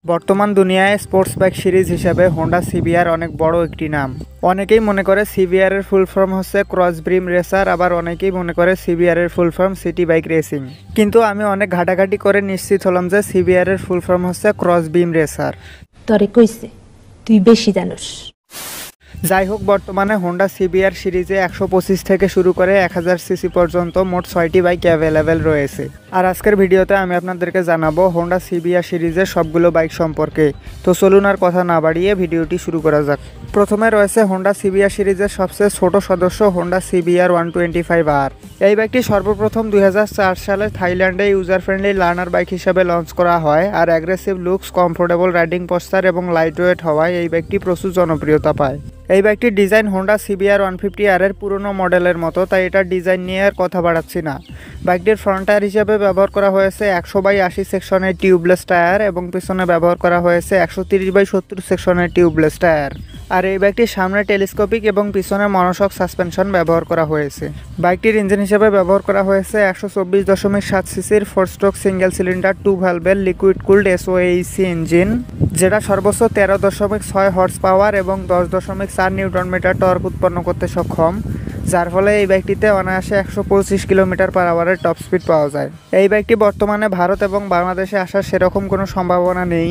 বর্তমান দুনিয়ায় sports bike series হিসেবে হোন্ডা সিবিআর অনেক বড় একটি নাম। অনেকেই মনে করে সিবিআর এর ফুল ফর্ম হচ্ছে ক্রস ব্রিম রেসার, আবার অনেকেই মনে করে সিবিআর এর full form city bike racing. কিন্তু আমি অনেক ঘাটাঘাটি করে নিশ্চিত হলাম যে সিবিআর এর ফুল ফর্ম হচ্ছে ক্রস বিম রেসার। তরে কইছে তুই বেশি জানোস। যাই হোক, বর্তমানে হোন্ডা সিবিআর সিরিজে 125 থেকে শুরু করে 1000 সিসি পর্যন্ত মোট 6টি বাইক অ্যাভেলেবেল রয়েছে। আর আজকের ভিডিওতে আমি আপনাদেরকে জানাবো হোন্ডা সিবিআর সিরিজের সবগুলো বাইক সম্পর্কে। তো চলুন আর কথা না বাড়িয়ে ভিডিওটি শুরু করা যাক। প্রথমে রয়েছে হোন্ডা সিবিআর সিরিজের সবচেয়ে ছোট সদস্য হোন্ডা সিবিআর 125R। এই বাইকটি সর্বপ্রথম 2004 সালে থাইল্যান্ডে ইউজার ফ্রেন্ডলি লার্নার বাইক হিসেবে লঞ্চ করা হয়। আর aggressive looks, comfortable riding posture এবং লাইট ওয়েট হওয়ায় এই বাইকটি প্রচুর জনপ্রিয়তা পায়। এই বাইকটির ডিজাইন হোন্ডা সিবিআর 150R এর পুরনো মডেলের মতো, তাই এটার ডিজাইন নিয়ে আর কথা বাড়াচ্ছি না। বাইকটির ফ্রন্ট টায়ার হিসেবে ব্যবহার করা হয়েছে 100/80 সেকশনের টিউবলেস টায়ার এবং পিছনে ব্যবহার করা হয়েছে 130/70 সেকশনের টিউবলেস টায়ার। আর এই বাইকটির সামনে টেলিস্কোপিক এবং পিছনে মনোশক সাসপেনশন ব্যবহার করা হয়েছে। বাইকটির ইঞ্জিন হিসেবে ব্যবহার করা হয়েছে 124.7 সিসির 4 স্ট্রোক সিঙ্গেল সিলিন্ডার 2 ভ্যালভের লিকুইড কুলড SOAC ইঞ্জিন, যেটা সর্বোচ্চ 13.6 হর্স পাওয়ার এবং 10.4 নিউটন মিটার টর্ক উৎপন্ন করতে সক্ষম, যার ফলে এই বাইকটিতে অনায়াসে 125 কিলোমিটার/আওয়ারের টপ স্পিড পাওয়া যায়। এই বাইকটি বর্তমানে ভারত এবং বাংলাদেশে আসার সেরকম কোনো সম্ভাবনা নেই।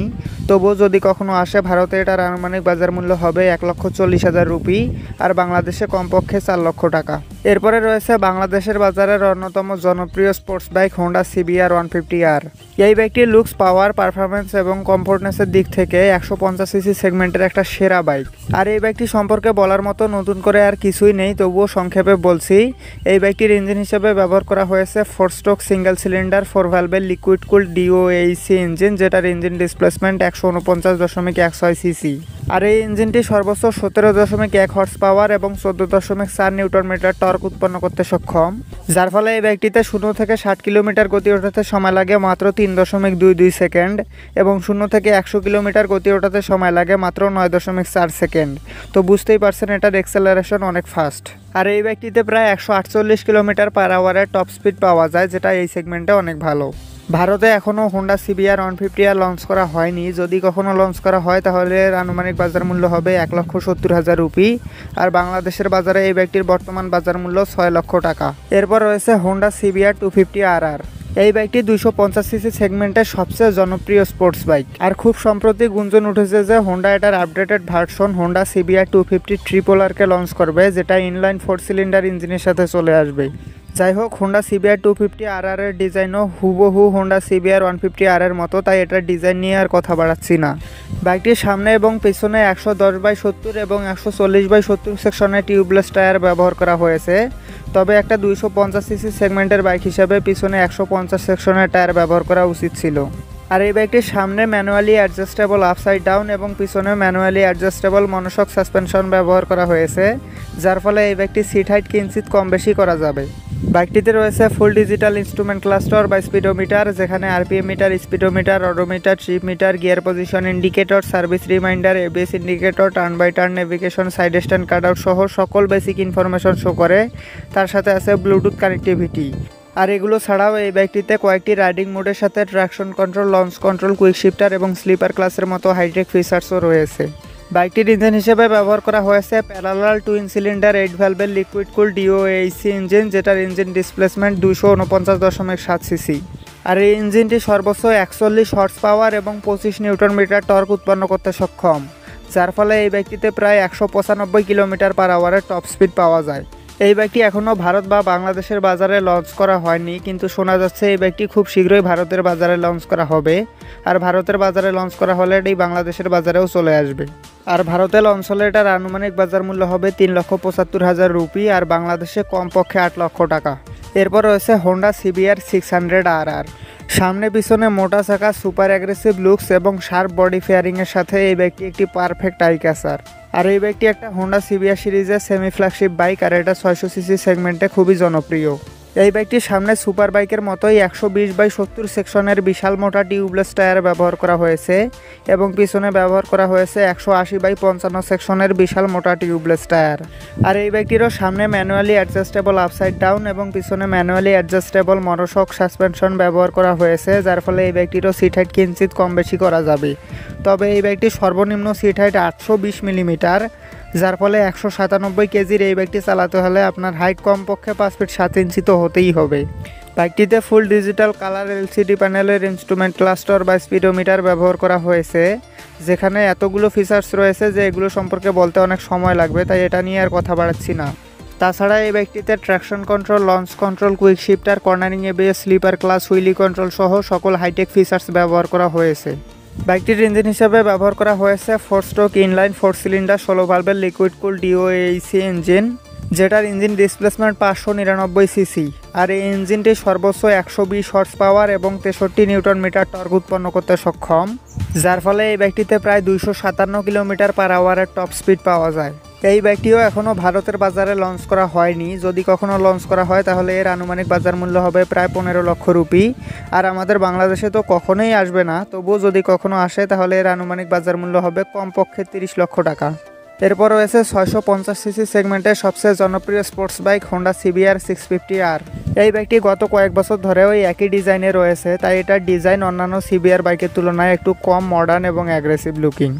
তবুও যদি কখনো আসে, ভারতে এটার আনুমানিক বাজার মূল্য হবে 1,40,000 রুপি আর বাংলাদেশে কমপক্ষে 4 লক্ষ টাকা। এরপরে রয়েছে বাংলাদেশের বাজারের অন্যতম জনপ্রিয় sports bike Honda CBR 150R। এই বাইকটির লুকস, পাওয়ার, পারফরমেন্স এবং কমফোর্টনেসের দিক থেকে 150 সিসি সেগমেন্টের একটা সেরা বাইক। আর এই বাইকটি সম্পর্কে বলার মতো নতুন করে আর কিছুই নেই, তবুও সংক্ষেপে বলছি। এই বাইকটির ইঞ্জিন হিসেবে ব্যবহার করা হয়েছে 4 স্ট্রোক সিঙ্গেল সিলিন্ডার 4 ভ্যালভের লিকুইড কুলড DOAC ইঞ্জিন, যেটার ইঞ্জিন ডিসপ্লেসমেন্ট 149.16 সিসি। আর এই ইঞ্জিনটি সর্বোচ্চ 17.1 হর্স পাওয়ার এবং 14.4 নিউটন মিটার টর্ক উৎপন্ন করতে সক্ষম, যার ফলে এই বাইকটিতে 0 থেকে 60 কিলোমিটার গতি ওঠাতে সময় লাগে মাত্র 3.22 সেকেন্ড এবং 0 থেকে 100 কিলোমিটার গতি ওঠাতে সময় লাগে মাত্র 9.4 সেকেন্ড। তো বুঝতেই পারছেন এটার এক্সেলারেশন অনেক ফাস্ট। আর এই বাইকটিতে প্রায় 148 কিলোমিটার/আওয়ারের টপ স্পিড পাওয়া যায়, যেটা এই সেগমেন্টে অনেক ভালো। ভারতে এখনও হোন্ডা সিবিআর 150R লঞ্চ করা হয়নি। যদি কখনও লঞ্চ করা হয় তাহলে এর আনুমানিক বাজার মূল্য হবে 1,70,000 রুপি আর বাংলাদেশের বাজারে এই বাইকটির বর্তমান বাজার মূল্য 6 লক্ষ টাকা। এরপর রয়েছে হোন্ডা সিবিআর 250RR। এই বাইকটি 250 সিসি সেগমেন্টের সবচেয়ে জনপ্রিয় স্পোর্টস বাইক। আর খুব সম্প্রতি গুঞ্জন উঠেছে যে হোন্ডা এটার আপডেটেড ভার্সন হোন্ডা সিবিআর 250 ট্রিপল-আরকে লঞ্চ করবে, যেটা ইনলাইন 4 সিলিন্ডার ইঞ্জিনের সাথে চলে আসবে। যাই হোক, হোন্ডা সিবিআর 250RR এর ডিজাইনও হুবহু হোন্ডা সিবিআর 150R এর মতো, তাই এটার ডিজাইন নিয়ে আর কথা বাড়াচ্ছি না। বাইকটির সামনে এবং পেছনে 110/70 এবং 140/70 সেকশনের টিউবলেস টায়ার ব্যবহার করা হয়েছে। তবে একটা 250 সিসি সেগমেন্টের বাইক হিসাবে পিছনে 150 সেকশনের টায়ার ব্যবহার করা উচিত ছিল। আর এই বাইকটির সামনে ম্যানুয়ালি অ্যাডজাস্টেবল আপসাইড ডাউন এবং পিছনে ম্যানুয়ালি অ্যাডজাস্টেবল মনোশক সাসপেনশন ব্যবহার করা হয়েছে, যার ফলে এই বাইকটির সিট হাইট কিঞ্চিত কম বেশি করা যাবে। বাইকটিতে রয়েছে ফুল ডিজিটাল ইনস্ট্রুমেন্ট ক্লাস্টার বা স্পিডোমিটার, যেখানে RPM meter, speedometer, odometer, trip meter, gear position indicator, service reminder, ABS indicator, turn by turn navigation, side stand cutout সহ সকল বেসিক ইনফরমেশন শো করে। তার সাথে আছে ব্লুটুথ কানেক্টিভিটি। আর এগুলো ছাড়াও এই বাইকটিতে কয়েকটি রাইডিং মোডের সাথে traction control, launch control, quick shifter এবং স্লিপার ক্লাসের মতো হাইটেক ফিচার্সও রয়েছে। বাইকটির ইঞ্জিন হিসেবে ব্যবহার করা হয়েছে প্যারালাল টুইন সিলিন্ডার 8 ভ্যালভের লিকুইড কুলড DOAC ইঞ্জিন, যেটার ইঞ্জিন ডিসপ্লেসমেন্ট 249.7 সিসি। আর এই ইঞ্জিনটি সর্বোচ্চ 41 হর্স পাওয়ার এবং 25 নিউটন মিটার টর্ক উৎপন্ন করতে সক্ষম, যার ফলে এই বাইকটিতে প্রায় 195 কিলোমিটার/আওয়ারের টপ স্পিড পাওয়া যায়। এই বাইকটি এখনও ভারত বা বাংলাদেশের বাজারে লঞ্চ করা হয়নি, কিন্তু শোনা যাচ্ছে এই বাইকটি খুব শীঘ্রই ভারতের বাজারে লঞ্চ করা হবে। আর ভারতের বাজারে লঞ্চ করা হলে এটি বাংলাদেশের বাজারেও চলে আসবে। আর ভারতে লঞ্চ হলে এটার আনুমানিক বাজার মূল্য হবে 3,75,000 রুপি আর বাংলাদেশে কমপক্ষে 8 লক্ষ টাকা। এরপর রয়েছে হোন্ডা সিবিআর 600RR। সামনে পিছনে মোটা চাকা, সুপার অ্যাগ্রেসিভ লুকস এবং শার্প বডি ফেয়ারিংয়ের সাথে এই বাইকটি একটি পারফেক্ট আই ক্যাচার। আর এই বাইকটি একটা হোন্ডা সিবিআর সিরিজের সেমি ফ্ল্যাগশিপ বাইক আর এটা 600 সিসি সেগমেন্টে খুবই জনপ্রিয়। এই বাইকটির সামনে সুপার বাইকের মতোই 120/70 সেকশনের বিশাল মোটা টিউবলেস টায়ার ব্যবহার করা হয়েছে এবং পিছনে ব্যবহার করা হয়েছে 180/55 সেকশনের বিশাল মোটা টিউবলেস টায়ার। আর এই বাইকটিরও সামনে ম্যানুয়ালি অ্যাডজাস্টেবল আপসাইড ডাউন এবং পিছনে ম্যানুয়ালি অ্যাডজাস্টেবল মনোশক সাসপেনশন ব্যবহার করা হয়েছে, যার ফলে এই বাইকটিরও সিট হাইট কিঞ্চিত কম বেশি করা যাবে। তবে এই বাইকটির সর্বনিম্ন সিট হাইট 820 মিলিমিটার, যার ফলে 197 কেজির এই বাইকটি চালাতে হলে আপনার হাইট কমপক্ষে 5 ফিট 7 ইঞ্চি তো হতেই হবে। বাইকটিতে ফুল ডিজিটাল কালার এলসিডি প্যানেলের ইনস্ট্রুমেন্ট ক্লাস্টার বা স্পিডোমিটার ব্যবহার করা হয়েছে, যেখানে এতগুলো ফিচার্স রয়েছে যে এগুলো সম্পর্কে বলতে অনেক সময় লাগবে, তাই এটা নিয়ে আর কথা বাড়াচ্ছি না। তাছাড়া এই বাইকটিতে traction control, launch control, quick shifter, cornering ABS, slipper clutch, wheelie control সহ সকল হাইটেক ফিচার্স ব্যবহার করা হয়েছে। বাইকটির ইঞ্জিন হিসেবে ব্যবহার করা হয়েছে 4 স্ট্রোক ইনলাইন 4 সিলিন্ডার 16 ভালভের লিকুইড কুল ডিওএইসি ইঞ্জিন, যেটার ইঞ্জিন ডিসপ্লেসমেন্ট 599 সিসি। আর এই ইঞ্জিনটি সর্বোচ্চ 120 হর্স পাওয়ার এবং 63 নিউটন মিটার টর্ক উৎপন্ন করতে সক্ষম, যার ফলে এই বাইকটিতে প্রায় 257 কিলোমিটার পার আওয়ারের টপ স্পিড পাওয়া যায়। এই বাইকটিও এখনও ভারতের বাজারে লঞ্চ করা হয়নি। যদি কখনো লঞ্চ করা হয় তাহলে এর আনুমানিক বাজার মূল্য হবে প্রায় 15 লক্ষ রুপি। আর আমাদের বাংলাদেশে তো কখনোই আসবে না, তবুও যদি কখনো আসে তাহলে এর আনুমানিক বাজার মূল্য হবে কমপক্ষে 30 লক্ষ টাকা। এরপর রয়েছে 650 সিসি সেগমেন্টের সবচেয়ে জনপ্রিয় sports bike Honda CBR 650R। এই বাইকটি গত কয়েক বছর ধরে ওই একই ডিজাইনে রয়েছে, তাই এটার ডিজাইন অন্যান্য সিবিআর বাইকের তুলনায় একটু কম মডার্ন এবং অ্যাগ্রেসিভ লুকিং।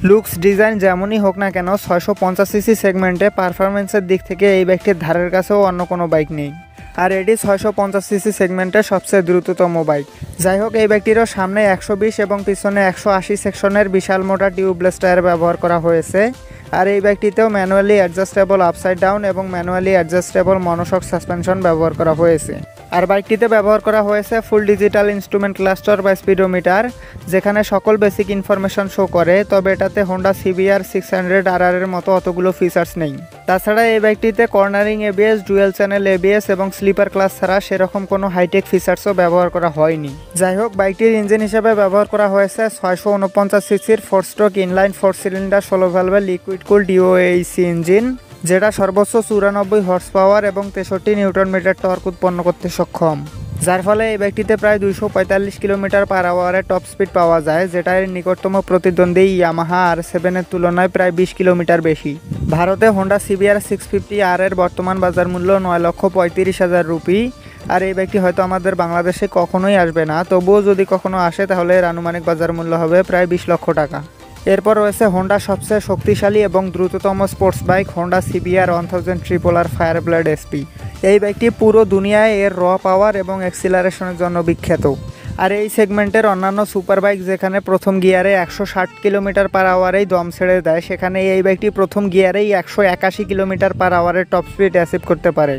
লুকস ডিজাইন যেমনই হোক না কেন 650 সিসি সেগমেন্টে পারফরমেন্সের দিক থেকে এই বাইকটির ধারের কাছেও অন্য কোনো বাইক নেই। আর এটি 650 সিসি সেগমেন্টের সবচেয়ে দ্রুততম বাইক। যাই হোক, এই বাইকটিরও সামনে 120 এবং পিছনে 180 সেকশনের বিশাল মোটা টিউবলেস টায়ার ব্যবহার করা হয়েছে। আর এই বাইকটিতেও ম্যানুয়ালি অ্যাডজাস্টেবল আপসাইড ডাউন এবং ম্যানুয়ালি অ্যাডজাস্টেবল মনোশক সাসপেনশন ব্যবহার করা হয়েছে। আর বাইকটিতে ব্যবহার করা হয়েছে ফুল ডিজিটাল ইনস্ট্রুমেন্ট ক্লাস্টার বা স্পিডোমিটার, যেখানে সকল বেসিক ইনফরমেশন শো করে। তবে এটাতে হোন্ডা সিবিআর 600RR এর মতো অতগুলো ফিচার্স নেই। তাছাড়া এই বাইকটিতে cornering ABS, dual channel ABS এবং স্লিপার ক্লাস ছাড়া সেরকম কোনো হাইটেক ফিচার্সও ব্যবহার করা হয়নি। যাই হোক, বাইকটির ইঞ্জিন হিসেবে ব্যবহার করা হয়েছে 649 সিসির 4 স্ট্রোক ইনলাইন 4 সিলিন্ডার 16 ভালভের লিকুইড কুল ডিওএইসি ইঞ্জিন, যেটা সর্বোচ্চ 94 হর্স পাওয়ার এবং 63 নিউটন মিটার টর্ক উৎপন্ন করতে সক্ষম, যার ফলে এই বাইকটিতে প্রায় 245 কিলোমিটার পার আওয়ারের টপ স্পিড পাওয়া যায়, যেটা এর নিকটতম প্রতিদ্বন্দ্বী ইয়ামাহা R7 এর তুলনায় প্রায় 20 কিলোমিটার বেশি। ভারতে হোন্ডা সিবিআর 650R এর বর্তমান বাজার মূল্য 9,35,000 রুপি। আর এই বাইকটি হয়তো আমাদের বাংলাদেশে কখনোই আসবে না, তবুও যদি কখনো আসে তাহলে এর আনুমানিক বাজার মূল্য হবে প্রায় 20 লক্ষ টাকা। এরপর রয়েছে হোন্ডা সবচেয়ে শক্তিশালী এবং দ্রুততম sports bike Honda CBR 1000RRR Fireblade SP. এই বাইকটি পুরো দুনিয়ায় এর র পাওয়ার এবং অ্যাক্সিলারেশনের জন্য বিখ্যাত। আর এই সেগমেন্টের অন্যান্য সুপার বাইক যেখানে প্রথম গিয়ারে 160 কিলোমিটার পার আওয়ারেই দম ছেড়ে দেয়, সেখানে এই বাইকটি প্রথম গিয়ারেই 181 কিলোমিটার পার আওয়ারের টপ স্পিড অ্যাচিভ করতে পারে।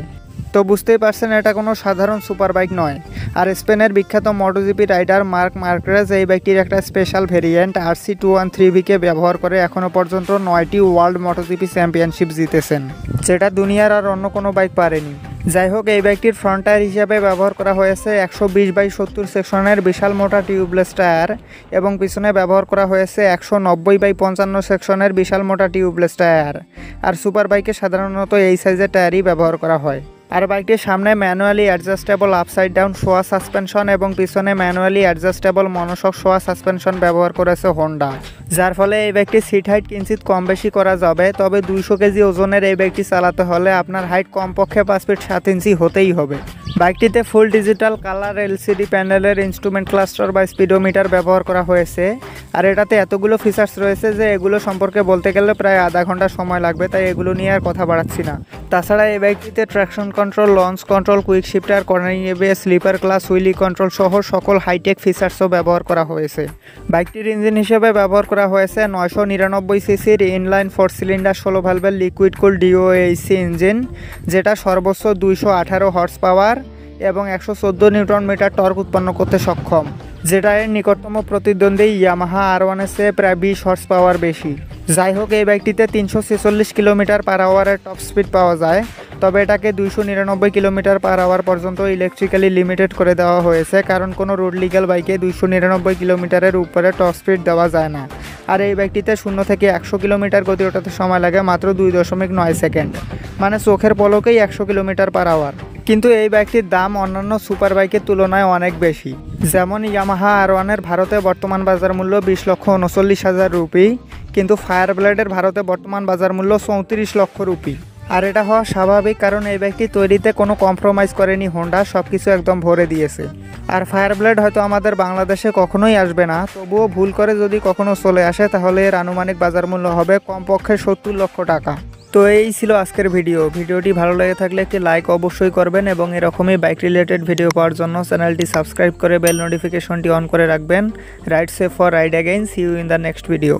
তো বুঝতেই পারছেন এটা কোনো সাধারণ সুপার বাইক নয়। আর স্পেনের বিখ্যাত মোটোজিপি রাইডার মার্ক মার্কেজ এই বাইকটির একটা স্পেশাল ভেরিয়েন্ট RC213V-কে ব্যবহার করে এখনও পর্যন্ত 9টি ওয়ার্ল্ড মোটোজিপি চ্যাম্পিয়নশিপ জিতেছেন, যেটা দুনিয়ার আর অন্য কোনো বাইক পারেনি। যাই হোক, এই বাইকটির ফ্রন্ট টায়ার হিসাবে ব্যবহার করা হয়েছে 120/70 সেকশনের বিশাল মোটা টিউবলেস টায়ার এবং পিছনে ব্যবহার করা হয়েছে 190/55 সেকশনের বিশাল মোটা টিউবলেস টায়ার। আর সুপার বাইকে সাধারণত এই সাইজের টায়ারই ব্যবহার করা হয়। আর বাইকটির সামনে ম্যানুয়ালি অ্যাডজাস্টেবল আপসাইড ডাউন শোয়া সাসপেনশন এবং পিছনে ম্যানুয়ালি অ্যাডজাস্টেবল মনোশক শোয়া সাসপেনশন ব্যবহার করেছে হোন্ডা, যার ফলে এই বাইকটির সিট হাইট কিঞ্চিত কম বেশি করা যাবে। তবে 200 কেজি ওজনের এই বাইকটি চালাতে হলে আপনার হাইট কমপক্ষে 5 ফিট 7 ইঞ্চি হতেই হবে। বাইকটিতে ফুল ডিজিটাল কালার এলসিডি প্যানেলের ইনস্ট্রুমেন্ট ক্লাস্টার বা স্পিডোমিটার ব্যবহার করা হয়েছে। আর এটাতে এতগুলো ফিচার্স রয়েছে যে এগুলো সম্পর্কে বলতে গেলে প্রায় আধা ঘন্টা সময় লাগবে, তাই এগুলো নিয়ে আর কথা বাড়াচ্ছি না। তাছাড়া এই বাইকটিতে traction control, launch control, quick shifter, cornering ABS, slipper clutch, wheelie control সহ সকল হাইটেক ফিচার্সও ব্যবহার করা হয়েছে। বাইকটির ইঞ্জিন হিসেবে ব্যবহার করা হয়েছে 999 সিসির ইনলাইন 4 সিলিন্ডার 16 ভালভের লিকুইড কুল ডিওএইসি ইঞ্জিন, যেটা সর্বোচ্চ 218 হর্স পাওয়ার এবং 114 নিউটন মিটার টর্ক উৎপন্ন করতে সক্ষম, যেটা এর নিকটতম প্রতিদ্বন্দ্বী ইয়ামাহা R1 এর চেয়ে প্রায় 20 হর্স পাওয়ার বেশি। যাই হোক, এই বাইকটিতে 346 কিলোমিটার পার আওয়ারের টপ স্পিড পাওয়া যায়, তবে এটাকে 299 কিলোমিটার পার আওয়ার পর্যন্ত ইলেকট্রিক্যালি লিমিটেড করে দেওয়া হয়েছে, কারণ কোনো রোড লিগ্যাল বাইকে 299 কিলোমিটারের উপরে টপ স্পিড দেওয়া যায় না। আর এই বাইকটিতে 0 থেকে 100 কিলোমিটার গতি ওঠাতে সময় লাগে মাত্র 2.9 সেকেন্ড, মানে চোখের পলকেই 100 কিলোমিটার পার আওয়ার। কিন্তু এই বাইকটির দাম অন্যান্য সুপার বাইকের তুলনায় অনেক বেশি। যেমন ইয়ামাহা R1-এর ভারতে বর্তমান বাজার মূল্য 20,39,000 রুপি, কিন্তু ফায়ার ব্লেডের ভারতে বর্তমান বাজার মূল্য 34 লক্ষ রুপি। আর এটা হওয়া স্বাভাবিক, কারণ এই বাইকটি তৈরিতে কোনো কম্প্রোমাইজ করেনি হোন্ডা, সব কিছু একদম ভরে দিয়েছে। আর ফায়ার ব্লেড হয়তো আমাদের বাংলাদেশে কখনোই আসবে না, তবুও ভুল করে যদি কখনো চলে আসে তাহলে এর আনুমানিক বাজার মূল্য হবে কমপক্ষে 70 লক্ষ টাকা। তো এই ছিল আজকের ভিডিওটি ভালো লেগে থাকলে একটি লাইক অবশ্যই করবেন এবং এরকমই বাইক রিলেটেড ভিডিও পাওয়ার জন্য চ্যানেলটি সাবস্ক্রাইব করে বেল নোটিফিকেশনটি অন করে রাখবেন। Ride safe for ride again, see you in the next video.